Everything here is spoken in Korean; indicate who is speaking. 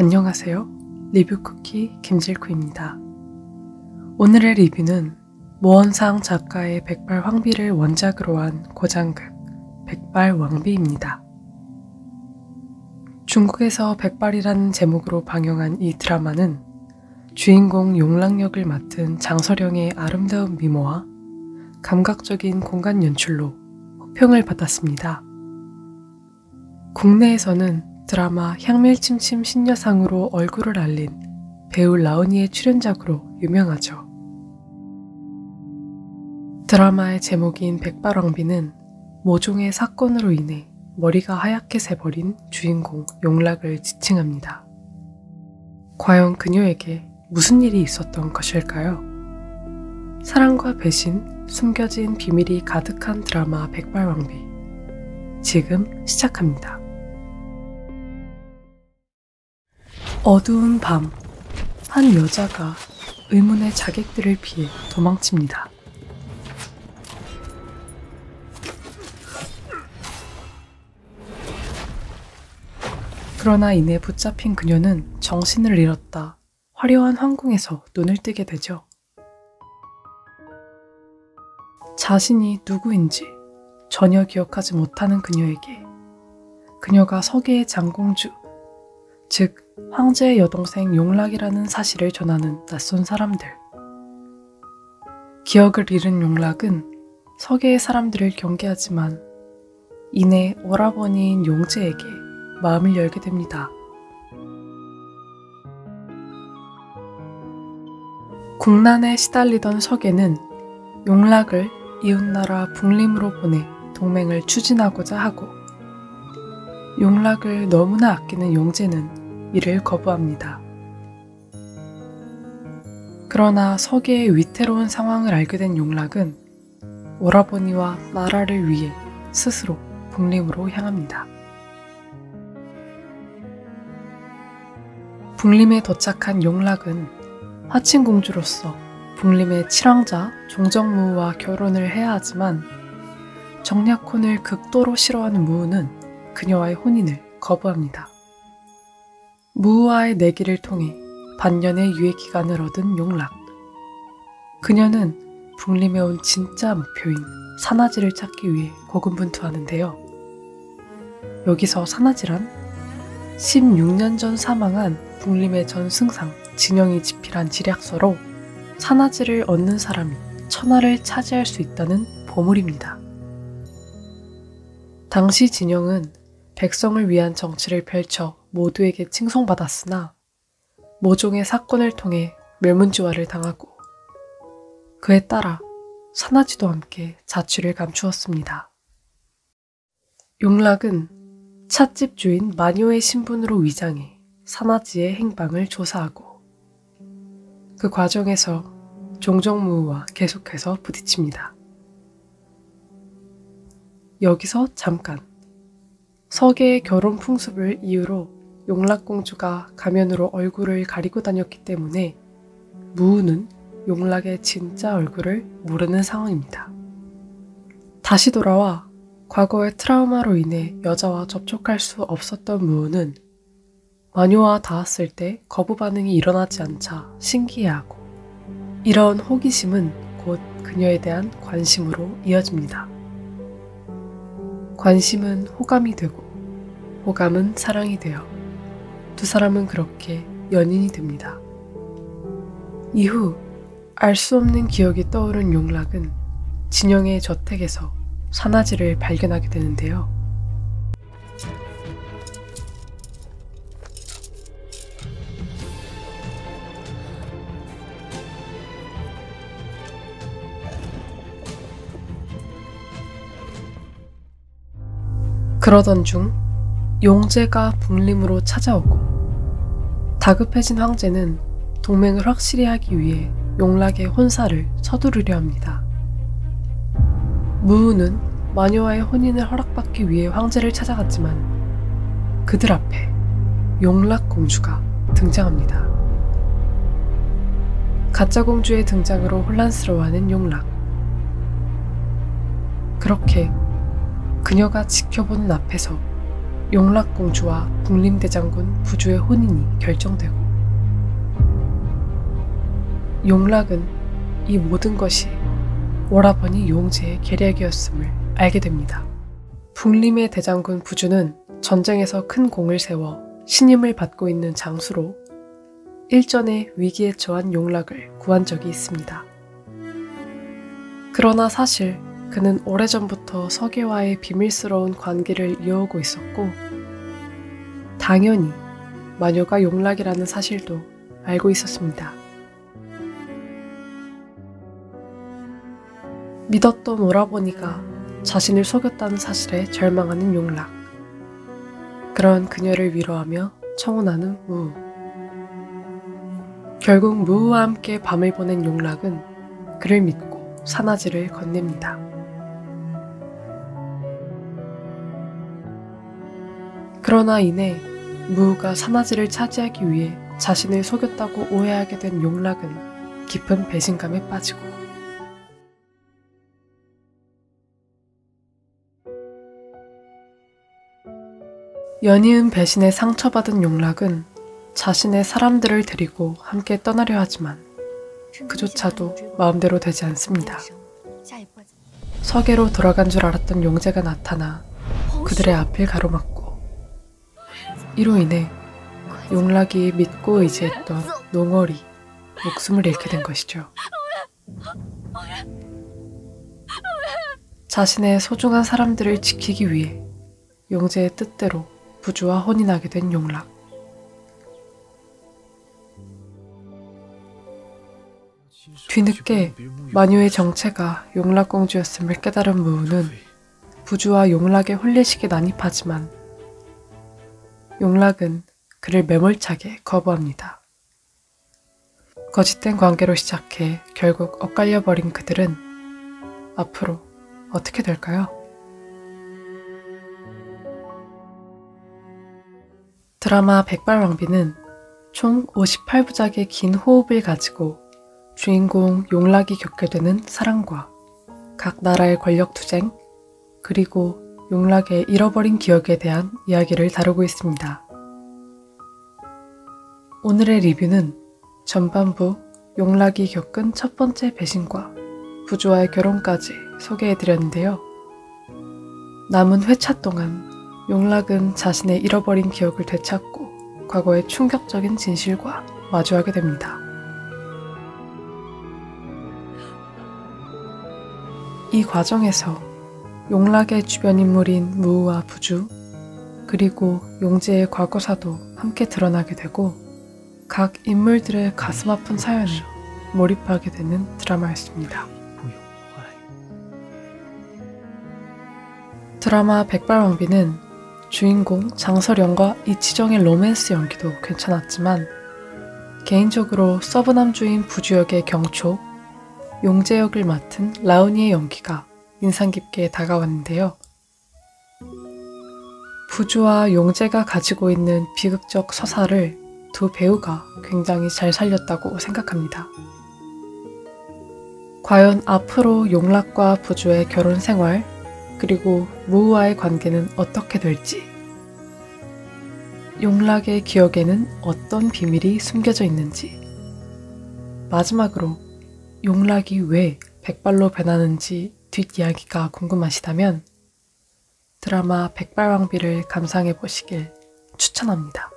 Speaker 1: 안녕하세요. 리뷰 쿠키 김질쿠입니다. 오늘의 리뷰는 모원상 작가의 백발황비를 원작으로 한 고장극 백발왕비입니다. 중국에서 백발이라는 제목으로 방영한 이 드라마는 주인공 용락 역을 맡은 장서령의 아름다운 미모와 감각적인 공간 연출로 호평을 받았습니다. 국내에서는 드라마 향밀침침 신여상으로 얼굴을 알린 배우 라온이의 출연작으로 유명하죠. 드라마의 제목인 백발왕비는 모종의 사건으로 인해 머리가 하얗게 새버린 주인공 용락을 지칭합니다. 과연 그녀에게 무슨 일이 있었던 것일까요? 사랑과 배신, 숨겨진 비밀이 가득한 드라마 백발왕비. 지금 시작합니다. 어두운 밤, 한 여자가 의문의 자객들을 피해 도망칩니다. 그러나 이내 붙잡힌 그녀는 정신을 잃었다 화려한 황궁에서 눈을 뜨게 되죠. 자신이 누구인지 전혀 기억하지 못하는 그녀에게 그녀가 서계의 장공주, 즉 황제의 여동생 용락이라는 사실을 전하는 낯선 사람들. 기억을 잃은 용락은 서계의 사람들을 경계하지만 이내 오라버니인 용제에게 마음을 열게 됩니다. 국난에 시달리던 서계는 용락을 이웃나라 북림으로 보내 동맹을 추진하고자 하고, 용락을 너무나 아끼는 용제는 이를 거부합니다. 그러나 서계의 위태로운 상황을 알게 된 용락은 오라버니와 나라를 위해 스스로 북림으로 향합니다. 북림에 도착한 용락은 화친공주로서 북림의 칠왕자 종정무우와 결혼을 해야 하지만 정약혼을 극도로 싫어하는 무우는 그녀와의 혼인을 거부합니다. 무우와의 내기를 통해 반년의 유예기간을 얻은 용락. 그녀는 북림에 온 진짜 목표인 산하지를 찾기 위해 고군분투하는데요. 여기서 산하지란 16년 전 사망한 북림의 전승상 진영이 집필한 지략서로 산하지를 얻는 사람이 천하를 차지할 수 있다는 보물입니다. 당시 진영은 백성을 위한 정치를 펼쳐 모두에게 칭송받았으나 모종의 사건을 통해 멸문지화를 당하고 그에 따라 산하지도 함께 자취를 감추었습니다. 용락은 찻집 주인 마녀의 신분으로 위장해 산하지의 행방을 조사하고 그 과정에서 종정무우와 계속해서 부딪힙니다. 여기서 잠깐, 서계의 결혼 풍습을 이유로 용락공주가 가면으로 얼굴을 가리고 다녔기 때문에 무우는 용락의 진짜 얼굴을 모르는 상황입니다. 다시 돌아와 과거의 트라우마로 인해 여자와 접촉할 수 없었던 무우는 마녀와 닿았을 때 거부 반응이 일어나지 않자 신기해하고, 이런 호기심은 곧 그녀에 대한 관심으로 이어집니다. 관심은 호감이 되고 호감은 사랑이 되어 두 사람은 그렇게 연인이 됩니다. 이후 알 수 없는 기억이 떠오른 용락은 진영의 저택에서 산하지를 발견하게 되는데요. 그러던 중 용제가 북림으로 찾아오고 다급해진 황제는 동맹을 확실히 하기 위해 용락의 혼사를 서두르려 합니다. 무우는 마녀와의 혼인을 허락받기 위해 황제를 찾아갔지만 그들 앞에 용락 공주가 등장합니다. 가짜 공주의 등장으로 혼란스러워하는 용락. 그렇게 그녀가 지켜보는 앞에서 용락공주와 국림대장군 부주의 혼인이 결정되고, 용락은 이 모든 것이 오라버니 용제의 계략이었음을 알게 됩니다. 북림의 대장군 부주는 전쟁에서 큰 공을 세워 신임을 받고 있는 장수로 일전에 위기에 처한 용락을 구한 적이 있습니다. 그러나 사실 그는 오래전부터 서계와의 비밀스러운 관계를 이어오고 있었고, 당연히 마녀가 용락이라는 사실도 알고 있었습니다. 믿었던 오라버니가 자신을 속였다는 사실에 절망하는 용락. 그런 그녀를 위로하며 청혼하는 무우. 결국 무우와 함께 밤을 보낸 용락은 그를 믿고 산하지를 건넵니다. 그러나 이내 무우가 산하지를 차지하기 위해 자신을 속였다고 오해하게 된 용락은 깊은 배신감에 빠지고, 연이은 배신에 상처받은 용락은 자신의 사람들을 데리고 함께 떠나려 하지만 그조차도 마음대로 되지 않습니다. 서계로 돌아간 줄 알았던 용제가 나타나 그들의 앞을 가로막고, 이로 인해 용락이 믿고 의지했던 농월이 목숨을 잃게 된 것이죠. 자신의 소중한 사람들을 지키기 위해 용제의 뜻대로 부주와 혼인하게 된 용락. 뒤늦게 마녀의 정체가 용락공주였음을 깨달은 무우는 부주와 용락의 혼례식에 난입하지만 용락은 그를 매몰차게 거부합니다. 거짓된 관계로 시작해 결국 엇갈려버린 그들은 앞으로 어떻게 될까요? 드라마 백발왕비는 총 58부작의 긴 호흡을 가지고 주인공 용락이 겪게 되는 사랑과 각 나라의 권력투쟁, 그리고 용락의 잃어버린 기억에 대한 이야기를 다루고 있습니다. 오늘의 리뷰는 전반부 용락이 겪은 첫 번째 배신과 부주와의 결혼까지 소개해드렸는데요. 남은 회차 동안 용락은 자신의 잃어버린 기억을 되찾고 과거의 충격적인 진실과 마주하게 됩니다. 이 과정에서 용락의 주변 인물인 무우와 부주, 그리고 용제의 과거사도 함께 드러나게 되고 각 인물들의 가슴 아픈 사연에 몰입하게 되는 드라마였습니다. 드라마 백발왕비는 주인공 장설영과 이치정의 로맨스 연기도 괜찮았지만 개인적으로 서브남주인 부주 역의 경초, 용제 역을 맡은 라은이의 연기가 인상 깊게 다가왔는데요. 부주와 용제가 가지고 있는 비극적 서사를 두 배우가 굉장히 잘 살렸다고 생각합니다. 과연 앞으로 용락과 부주의 결혼 생활, 그리고 무우와의 관계는 어떻게 될지, 용락의 기억에는 어떤 비밀이 숨겨져 있는지, 마지막으로 용락이 왜 백발로 변하는지 뒷이야기가 궁금하시다면 드라마 백발왕비를 감상해 보시길 추천합니다.